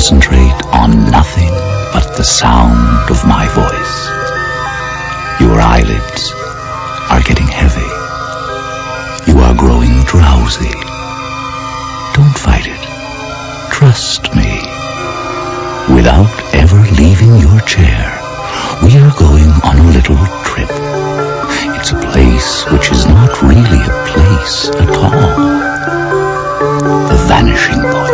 concentrate on nothing but the sound of my voice. Your eyelids are getting heavy. You are growing drowsy. Don't fight it. Trust me. Without ever leaving your chair, we are going on a little trip. It's a place which is not really a place at all. The Vanishing Point.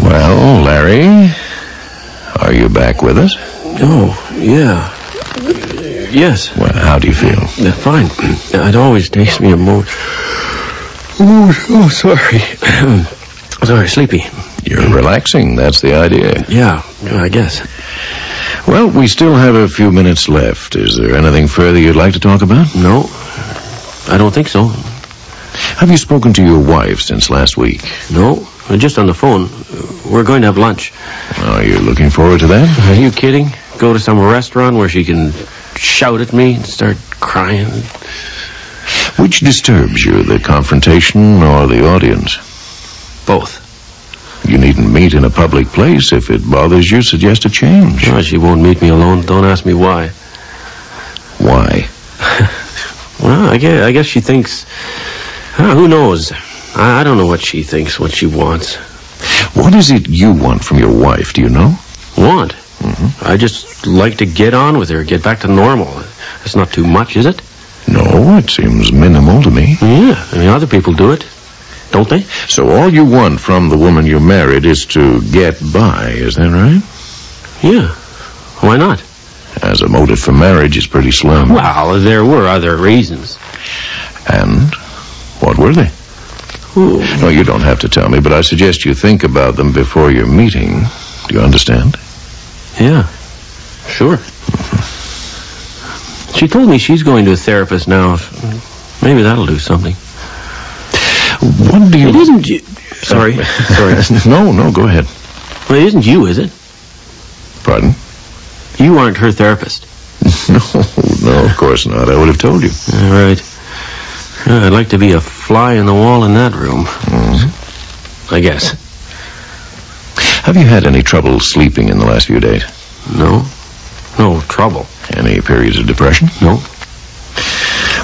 Well, Larry, are you back with us? Oh, yeah. Yes. Well, how do you feel? Fine. It always takes me a moment. Oh, sorry. Sorry, sleepy. You're relaxing, that's the idea. Yeah, I guess. Well, we still have a few minutes left. Is there anything further you'd like to talk about? No, I don't think so. Have you spoken to your wife since last week? No, just on the phone. We're going to have lunch. Are you looking forward to that? Are you kidding? Go to some restaurant where she can shout at me and start crying. Which disturbs you, the confrontation or the audience? Both. You needn't meet in a public place. If it bothers you, suggest a change. Well, she won't meet me alone. Don't ask me why. Why? Well, I guess she thinks... who knows? I don't know what she thinks, what she wants. What is it you want from your wife, do you know? Want? Mm-hmm. I just like to get on with her, get back to normal. That's not too much, is it? No, it seems minimal to me. Yeah, I mean, other people do it, don't they? So all you want from the woman you married is to get by, is that right? Yeah. Why not? As a motive for marriage is pretty slim. Well, there were other reasons. And what were they? Ooh. No, you don't have to tell me, but I suggest you think about them before your meeting. Do you understand? Yeah, sure. She told me she's going to a therapist now. Maybe that'll do something. What do you... It isn't you... Sorry. No, go ahead. Well, it isn't you, is it? Pardon? You aren't her therapist. No, of course not. I would have told you. All right. I'd like to be a fly in the wall in that room. Mm-hmm. I guess. Have you had any trouble sleeping in the last few days? No. No trouble. Any periods of depression? No.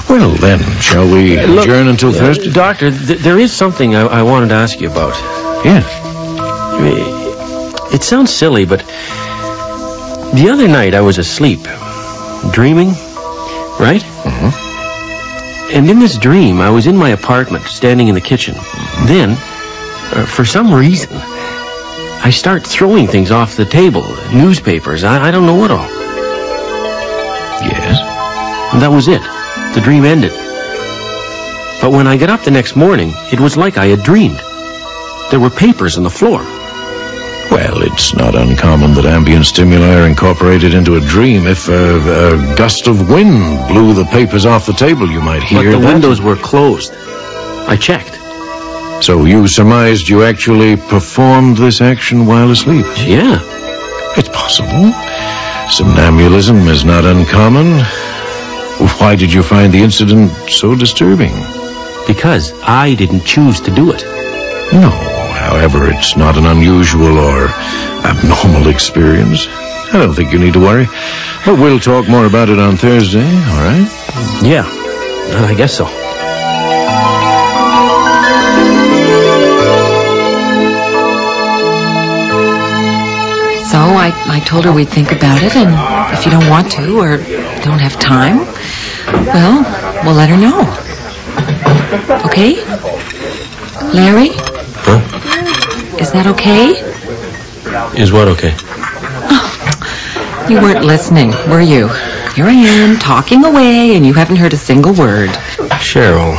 Well, then, shall we adjourn until Thursday? Doctor, there is something I wanted to ask you about. Yeah. It sounds silly, but the other night I was asleep, dreaming, right? Mm-hmm. And in this dream, I was in my apartment, standing in the kitchen. Then, for some reason, I start throwing things off the table, newspapers, I don't know what all. Yes? And that was it. The dream ended. But when I got up the next morning, it was like I had dreamed. There were papers on the floor. Well, it's not uncommon that ambient stimuli are incorporated into a dream. If a gust of wind blew the papers off the table, you might hear But the that. windows were closed. I checked. So you surmised you actually performed this action while asleep? Yeah. It's possible. Somnambulism is not uncommon. Why did you find the incident so disturbing? Because I didn't choose to do it. No, however, it's not an unusual or abnormal experience. I don't think you need to worry. But we'll talk more about it on Thursday, all right? Yeah, I guess so. So I told her we'd think about it, and if you don't want to or don't have time, Well, we'll let her know. Okay? Larry? Huh? Is that okay? Is what okay? You weren't listening, were you? Here I am, talking away, and you haven't heard a single word. Cheryl.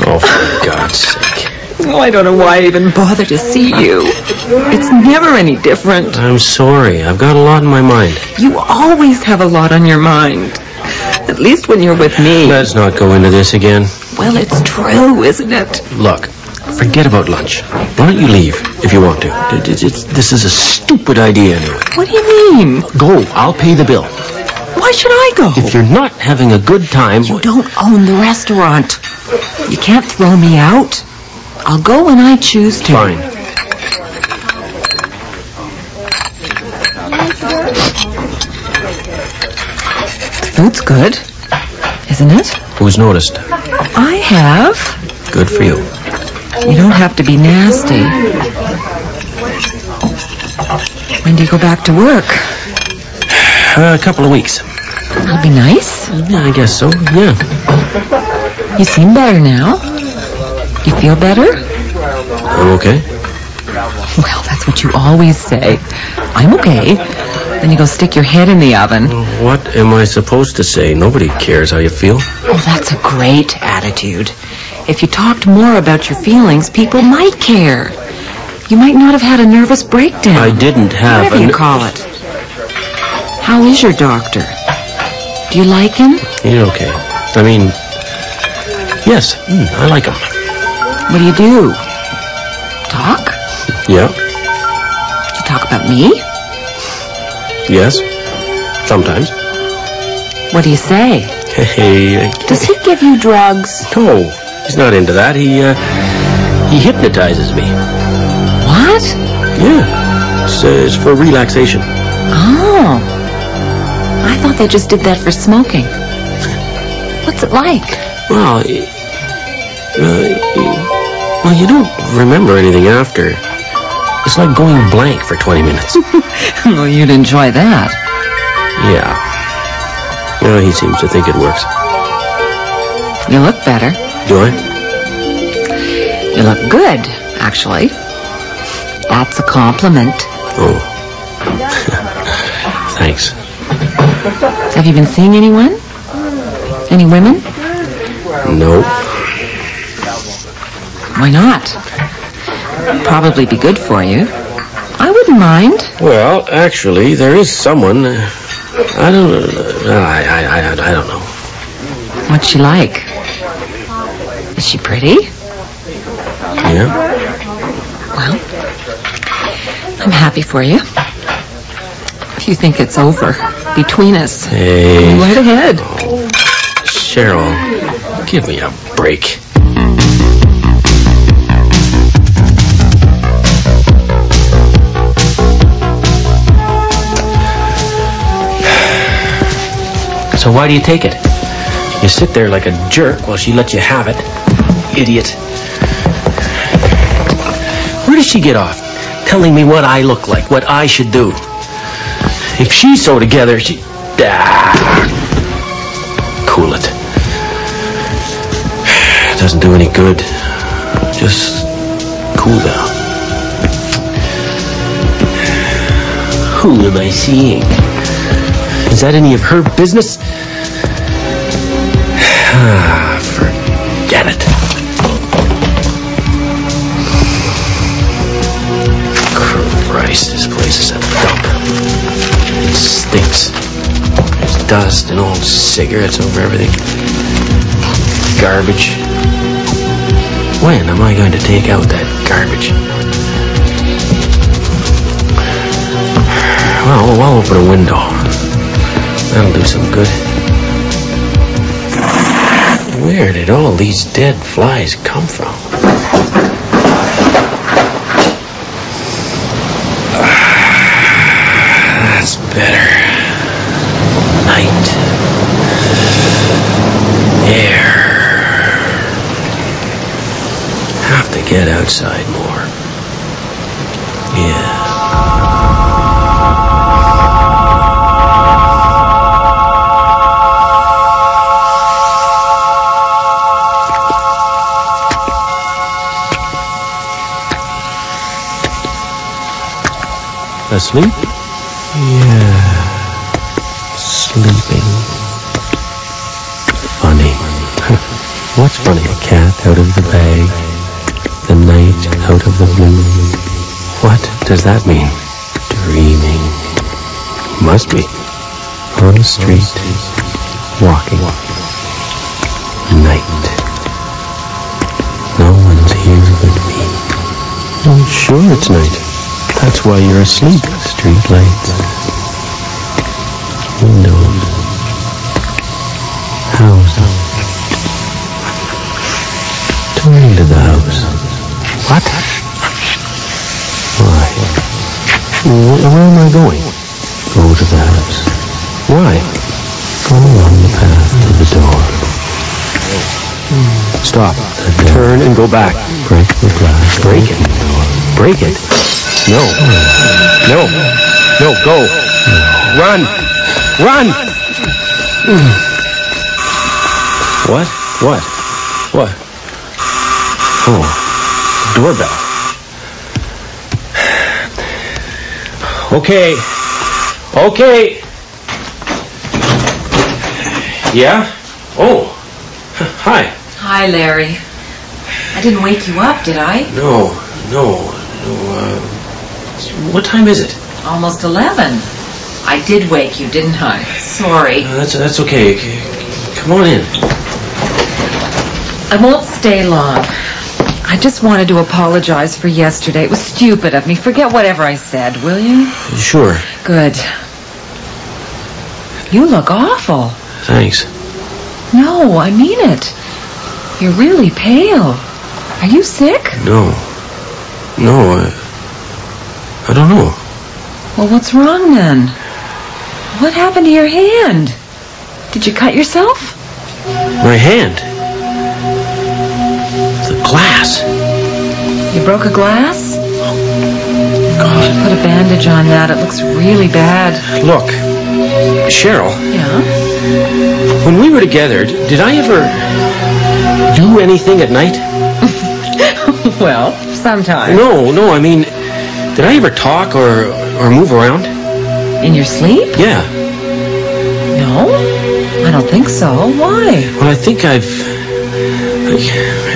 Oh, for God's sake. Oh, I don't know why I even bother to see you. It's never any different. I'm sorry. I've got a lot in my mind. You always have a lot on your mind. At least when you're with me. Let's not go into this again. Well, it's true, isn't it? Look, forget about lunch. Why don't you leave if you want to? This is a stupid idea anyway. What do you mean? Go. I'll pay the bill. Why should I go? If you're not having a good time... You don't own the restaurant. You can't throw me out. I'll go when I choose to. Fine. The food's good, isn't it? Who's noticed? I have. Good for you. You don't have to be nasty. When do you go back to work? A couple of weeks. That'll be nice. Yeah, I guess so, yeah. You seem better now. You feel better? I'm okay. Well, that's what you always say. I'm okay. Then you go stick your head in the oven. What am I supposed to say? Nobody cares how you feel. Oh, that's a great attitude. If you talked more about your feelings, people might care. You might not have had a nervous breakdown. I didn't have whatever you call it. How is your doctor? Do you like him? He's okay. I mean, yes, I like him. What do you do? Talk? Yeah, You talk about me? yes, sometimes. What do you say? Hey, Does he give you drugs? no, he's not into that. He hypnotizes me. What? Yeah, it's for relaxation. Oh. I thought they just did that for smoking. What's it like? Well, you don't remember anything after. It's like going blank for 20 minutes. Well, you'd enjoy that. Yeah. Well, he seems to think it works. You look better. Do I? You look good, actually. That's a compliment. Oh. Thanks. Have you been seeing anyone? Any women? No. Why not? Probably be good for you. I wouldn't mind. Well, actually, there is someone. I don't know. What's she like? Is she pretty? Yeah? Well, I'm happy for you. If you think it's over between us, Hey. go right ahead. Cheryl, give me a break. So why do you take it? You sit there like a jerk while she lets you have it. Idiot. Where does she get off? Telling me what I look like, what I should do. If she's so together, she... Cool it. Doesn't do any good. Just cool down. Who am I seeing? Is that any of her business? Forget it. Christ, this place is a dump. It stinks. There's dust and old cigarettes over everything. Garbage. When am I going to take out that garbage? Well, I'll open a window. That'll do some good. Where did all these dead flies come from? That's better. Night. Air. Have to get outside more. Yeah. asleep? Yeah. Sleeping. Funny. What's funny? A cat out of the bag. The night out of the blue. What does that mean? Dreaming. Must be. On the street. Walking. Night. No one's here but me. Oh, sure it's night. That's why you're asleep. Street lights. Windows. House. Turn into the house. What? Why? Where am I going? Go to the house. Why? Go along the path to the door. Stop. Turn and go back. Break the glass. Break it. Break it. No. No. No, go. Run. Run! What? What? What? Oh. Doorbell. Okay. Okay. Yeah? Oh. Hi. Hi, Larry. I didn't wake you up, did I? No. What time is it? Almost 11. I did wake you, didn't I? Sorry. That's okay. Come on in. I won't stay long. I just wanted to apologize for yesterday. It was stupid of me. Forget whatever I said, will you? Sure. Good. You look awful. Thanks. No, I mean it. You're really pale. Are you sick? No, I don't know. Well, what's wrong then? What happened to your hand? Did you cut yourself? My hand. The glass. You broke a glass? God. Put a bandage on that. It looks really bad. Look, Cheryl. Yeah? When we were together, did I ever do anything at night? Well, sometimes. No, I mean, did I ever talk or move around? In your sleep? Yeah. No, I don't think so. Why? Well, I think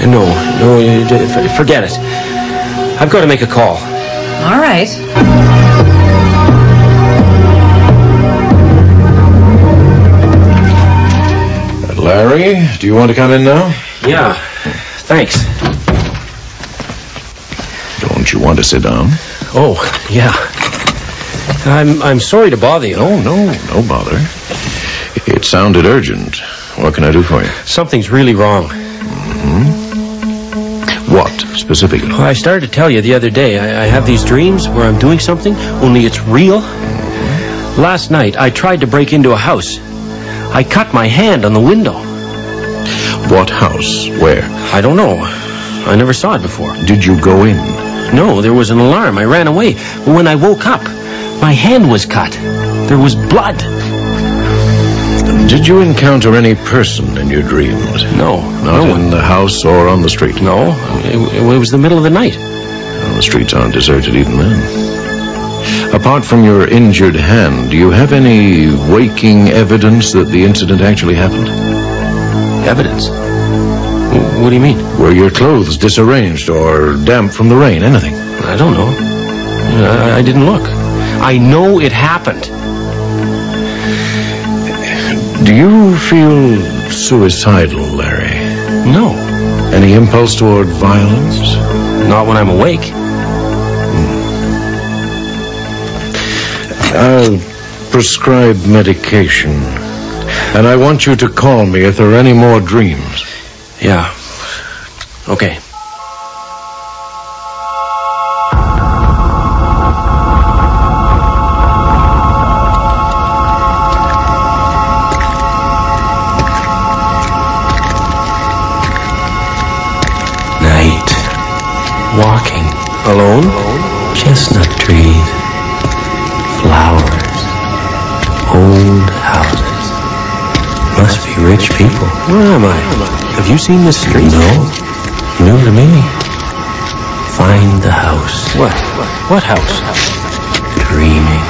No, forget it. I've got to make a call. All right. Larry, do you want to come in now? Yeah, thanks. Don't you want to sit down? Oh, yeah. I'm sorry to bother you. No bother. It sounded urgent. What can I do for you? Something's really wrong. What, specifically? Well, I started to tell you the other day. I have these dreams where I'm doing something, only it's real. Last night, I tried to break into a house. I cut my hand on the window. What house? Where? I don't know. I never saw it before. Did you go in? No, there was an alarm. I ran away. But when I woke up, my hand was cut. There was blood. Did you encounter any person in your dreams? No. Not in the house or on the street? No. It was the middle of the night. Well, the streets aren't deserted even then. Apart from your injured hand, do you have any waking evidence that the incident actually happened? Evidence? What do you mean? Were your clothes disarranged or damp from the rain? Anything? I don't know. I didn't look. I know it happened. Do you feel suicidal, Larry? No. Any impulse toward violence? Not when I'm awake. I'll prescribe medication. And I want you to call me if there are any more dreams. Yeah. Okay. Night. Walking. Alone? Chestnut trees. Flowers. Old houses. Must be rich people. Where am I? Have you seen this street? No. New to me. Find the house. What? What house? dreaming.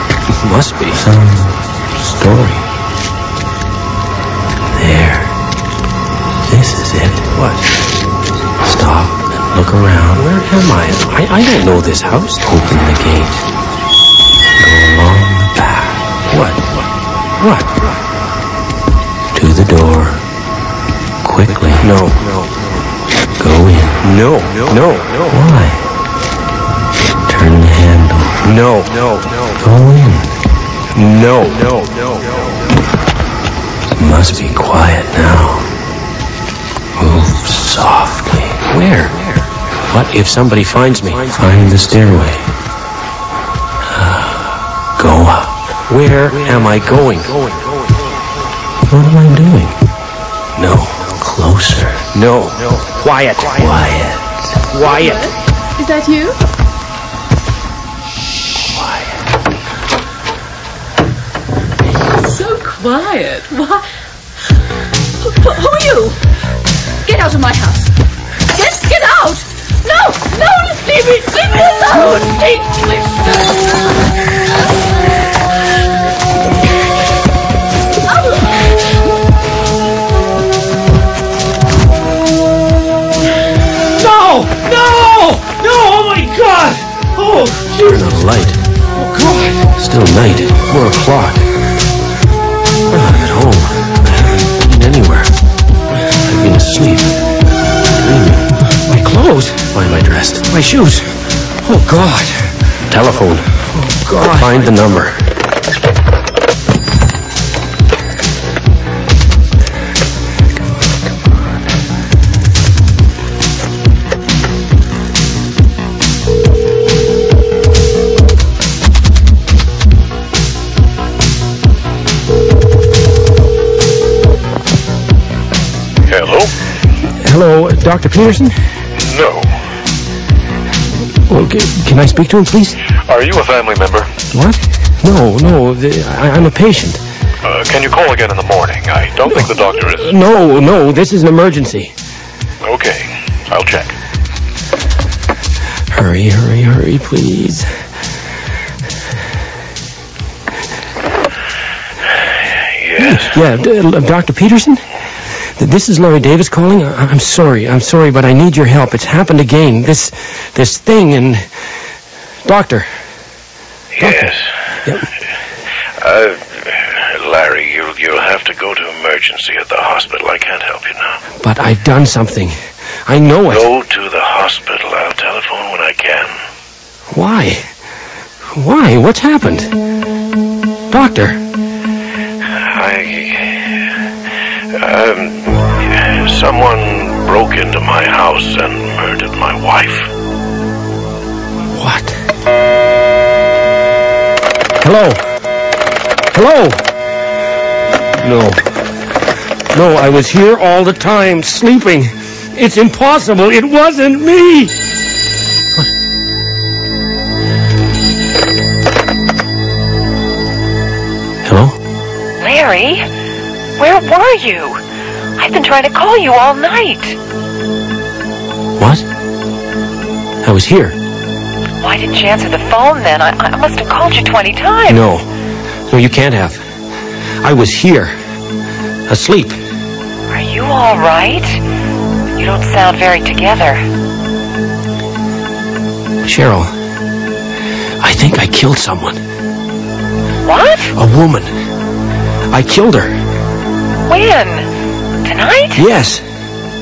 Must be some story. There. This is it. What? Stop and look around. Where am I? I don't know this house. Open the gate. Go along the path. What? To the door. Quickly. No. Go in. No. Why? Turn the handle. No. Go in. No. Must be quiet now. Move softly. Where? What if somebody finds me? Find the stairway. Go up. Where am I going? What am I doing? No. Closer. No. Quiet. Is that you? So quiet. Why? Who are you? Get out of my house. Get out! No! Leave me alone! Leave me No! Oh my God! Oh, turn on the light. Oh God! Still night. 4 o'clock. I'm at home. I haven't been anywhere. I've been asleep. Dreaming. My clothes. Why am I dressed? My shoes. Oh God! Telephone. Oh God! Find the number. Hello, Dr. Peterson? No. Well, can I speak to him, please? Are you a family member? What? No, I'm a patient. Can you call again in the morning? I don't think the doctor is... No, this is an emergency. Okay, I'll check. Hurry, please. Yes? Yeah, Dr. Peterson? This is Larry Davis calling. I'm sorry, but I need your help. It's happened again. This thing and... Doctor. Yes. Yep. Larry, you'll have to go to emergency at the hospital. I can't help you now. But I've done something. I know it. Go to the hospital. I'll telephone when I can. Why? What's happened? Doctor. Someone broke into my house and murdered my wife. What? Hello? No, I was here all the time, sleeping. It's impossible. It wasn't me. What? Hello? Larry, where were you? I've been trying to call you all night. What? I was here. Why didn't you answer the phone then? I must have called you 20 times. No, you can't have. I was here. Asleep. Are you all right? You don't sound very together. Cheryl, I think I killed someone. What? A woman. I killed her. When? Tonight? Yes.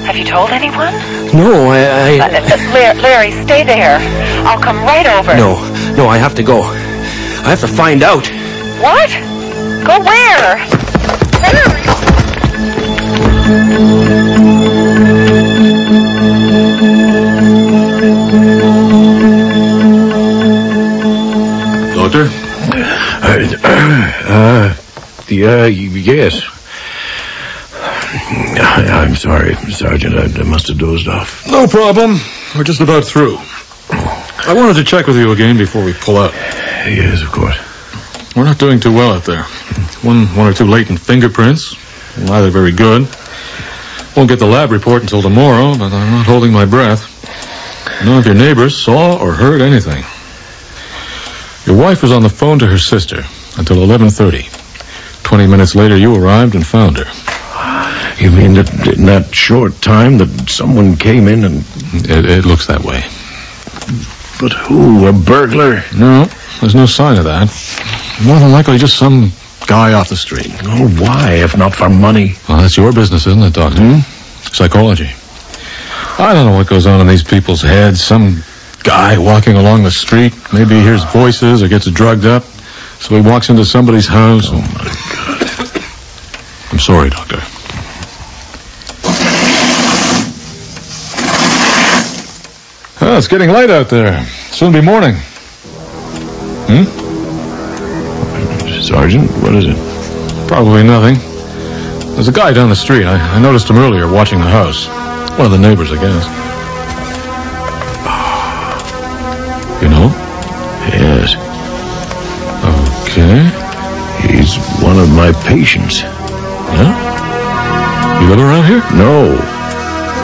Have you told anyone? No, Larry, stay there. I'll come right over. No, I have to go. I have to find out. What? Go where? Doctor? Yes. I'm sorry, Sergeant. I must have dozed off. No problem. We're just about through. I wanted to check with you again before we pull out. Yes, of course. We're not doing too well out there. One or two latent fingerprints. Neither very good. Won't get the lab report until tomorrow, but I'm not holding my breath. None of your neighbors saw or heard anything. Your wife was on the phone to her sister until 11:30. 20 minutes later, you arrived and found her. You mean that in that short time that someone came in and... It looks that way. But who? A burglar? No, there's no sign of that. More than likely just some guy off the street. Oh, why, if not for money? Well, that's your business, isn't it, Doctor? Psychology. I don't know what goes on in these people's heads. Some guy walking along the street, maybe he hears voices or gets drugged up, so he walks into somebody's house. Oh, my God. I'm sorry, Doctor. Oh, it's getting late out there. Soon be morning. Sergeant, what is it? Probably nothing. There's a guy down the street. I noticed him earlier watching the house. One of the neighbors, I guess. You know? Yes. Okay. He's one of my patients. Yeah? You live around here? No.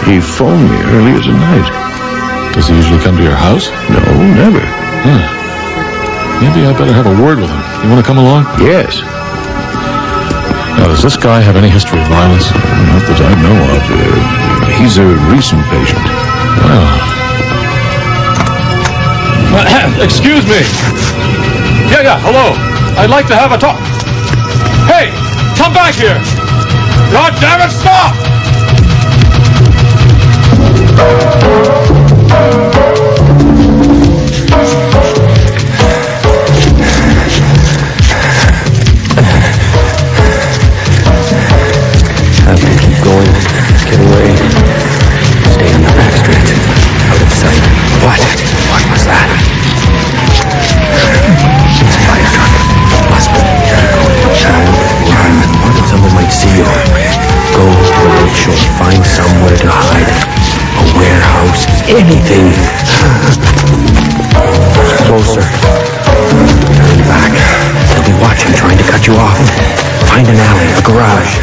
He phoned me earlier tonight. Does he usually come to your house? No, never. Maybe I better have a word with him. You want to come along? Yes. Now, does this guy have any history of violence? Not that I know of. He's a recent patient. Excuse me. Yeah, hello. I'd like to have a talk. Hey, come back here. God damn it, stop! Keep going. Get away. Stay on the back street. Out of sight. What? What was that? It's a fire truck. Must be. Child, run. Someone might see you. Go to the lake shore. Find somewhere to hide. A warehouse. Anything. Closer. Turn back. They'll be watching, trying to cut you off. Find an alley, a garage.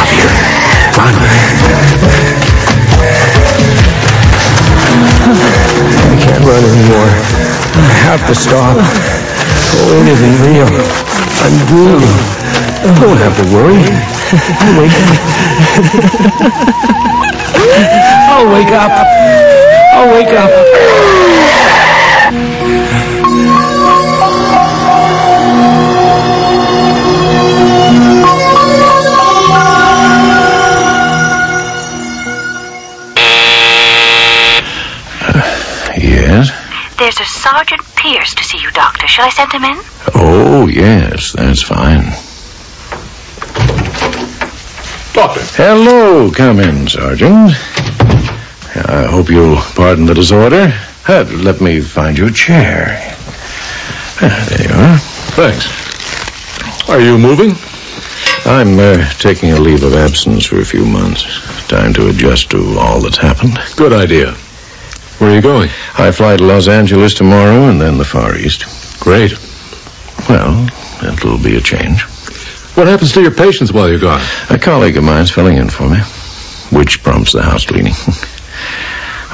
Up here. Run. I can't run anymore. I have to stop. Oh, it isn't real. I'm dreaming. Don't have to worry. I'll wake up. I'll wake up. Yes? There's a Sergeant Pierce to see you, Doctor. Shall I send him in? Oh, yes, that's fine. Doctor. Hello, come in, Sergeant. I hope you'll pardon the disorder. Let me find you a chair. There you are. Thanks. Are you moving? I'm taking a leave of absence for a few months. Time to adjust to all that's happened. Good idea. Where are you going? I fly to Los Angeles tomorrow and then the Far East. Great. Well, that'll be a change. What happens to your patients while you're gone? A colleague of mine's filling in for me, which prompts the house cleaning.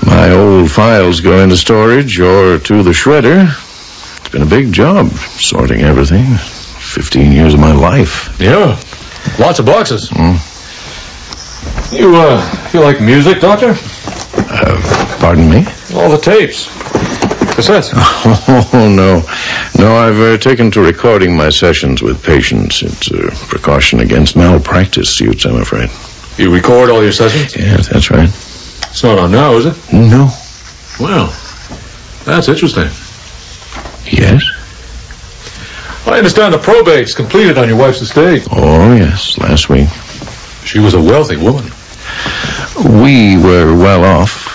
My old files go into storage or to the shredder. It's been a big job, sorting everything. 15 years of my life. Yeah, lots of boxes. You like music, Doctor? Pardon me? All the tapes. Cassettes. Oh, no. No, I've taken to recording my sessions with patients. It's a precaution against malpractice suits, I'm afraid. You record all your sessions? Yes, that's right. It's not on now, is it? No. Well, that's interesting. Yes? I understand the probate's completed on your wife's estate. Oh, yes, last week. She was a wealthy woman. We were well off.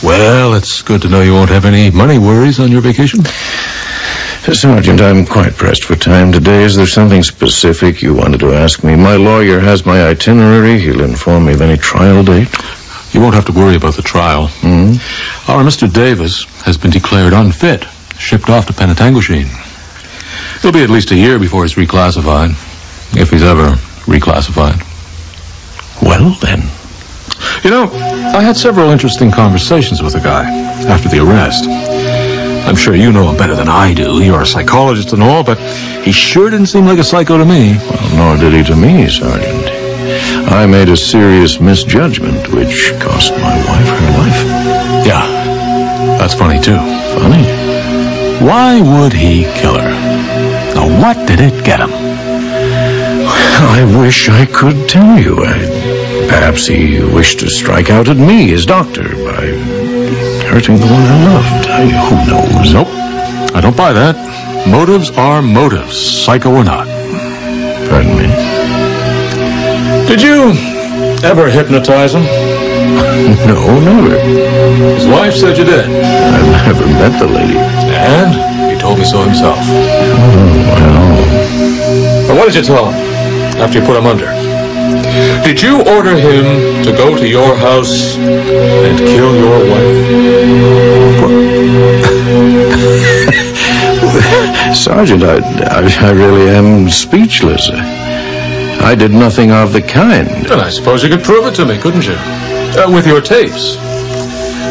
Well, it's good to know you won't have any money worries on your vacation. Sergeant, I'm quite pressed for time today. Is there something specific you wanted to ask me? My lawyer has my itinerary. He'll inform me of any trial date. You won't have to worry about the trial. Our Mr. Davis has been declared unfit, shipped off to Penetanguishene. It'll be at least a year before he's reclassified, if he's ever reclassified. Well, then. You know, I had several interesting conversations with the guy after the arrest. I'm sure you know him better than I do. You're a psychologist and all, but he sure didn't seem like a psycho to me. Well, nor did he to me, Sergeant. I made a serious misjudgment, which cost my wife her life. Yeah, that's funny, too. Funny? Why would he kill her? Now, what did it get him? I wish I could tell you. Perhaps he wished to strike out at me, his doctor, by hurting the one I loved. Who knows? Nope, I don't buy that. Motives are motives, psycho or not. Pardon me? Did you ever hypnotize him? No, never. His wife said you did. I've never met the lady. And he told me so himself. Oh, well. But what did you tell him after you put him under? Did you order him to go to your house and kill your wife? Sergeant, I really am speechless. I did nothing of the kind. Then I suppose you could prove it to me, couldn't you? With your tapes.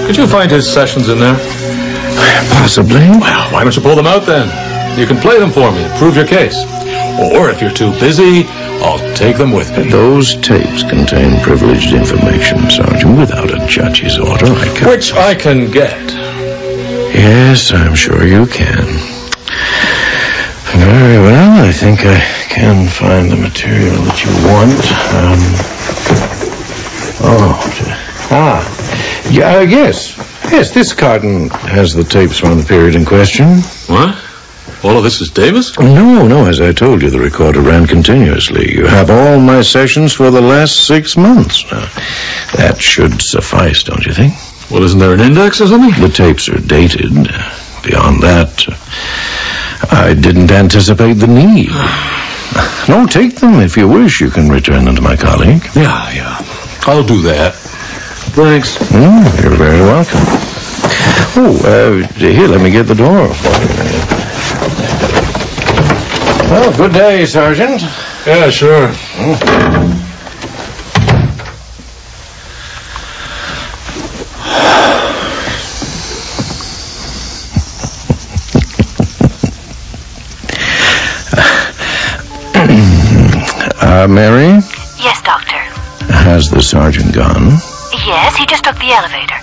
Could you find his sessions in there? Possibly. Well, why don't you pull them out then? You can play them for me and prove your case. Or if you're too busy, I'll take them with me. Those tapes contain privileged information, Sergeant. Without a judge's order, I can... Which I can get. Yes, I'm sure you can. Very well, I think I can find the material that you want. Yes, this carton has the tapes from the period in question. What? All of this is Davis? No, as I told you, the recorder ran continuously. You have all my sessions for the last 6 months. That should suffice, don't you think? Well, isn't there an index or something? The tapes are dated. Beyond that, I didn't anticipate the need. No, take them if you wish. You can return them to my colleague. Yeah. I'll do that. Thanks. You're very welcome. Here, let me get the door for you. Well, good day, Sergeant. Yeah, sure. Mary? Yes, Doctor. Has the sergeant gone? Yes, he just took the elevator.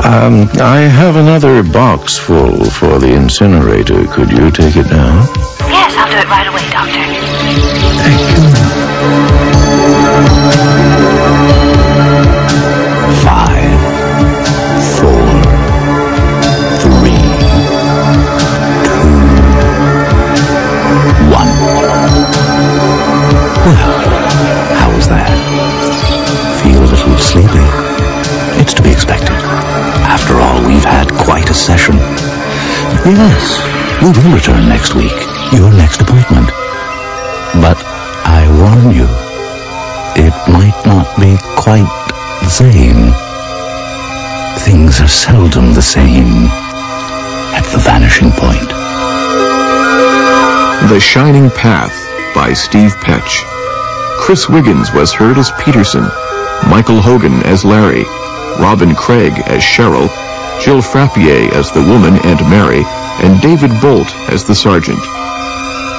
I have another box full for the incinerator. Could you take it now? Yes, I'll do it right away, Doctor. Thank you. 5, 4, 3, 2, 1. Well, how was that? Feel a little sleepy? It's to be expected. After all, we've had quite a session. Yes, we will return next week, your next appointment. But I warn you, it might not be quite the same. Things are seldom the same at the vanishing point. The Shining Path by Steve Petch. Chris Wiggins was heard as Peterson, Michael Hogan as Larry, Robin Craig as Cheryl, Jill Frappier as the woman and Mary, and David Bolt as the sergeant.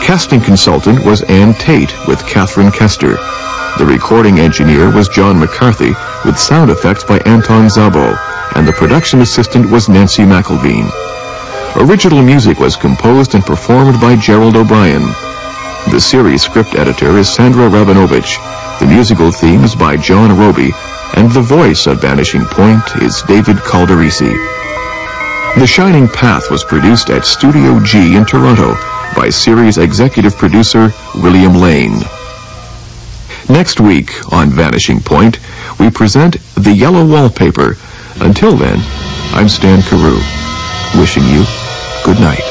Casting consultant was Ann Tate with Catherine Kester. The recording engineer was John McCarthy with sound effects by Anton Zabo, and the production assistant was Nancy McElveen. Original music was composed and performed by Gerald O'Brien. The series script editor is Sandra Rabinovich. The musical theme is by John Roby, and the voice of Vanishing Point is David Calderisi. The Shining Path was produced at Studio G in Toronto by series executive producer William Lane. Next week on Vanishing Point, we present The Yellow Wallpaper. Until then, I'm Stan Carew, wishing you good night.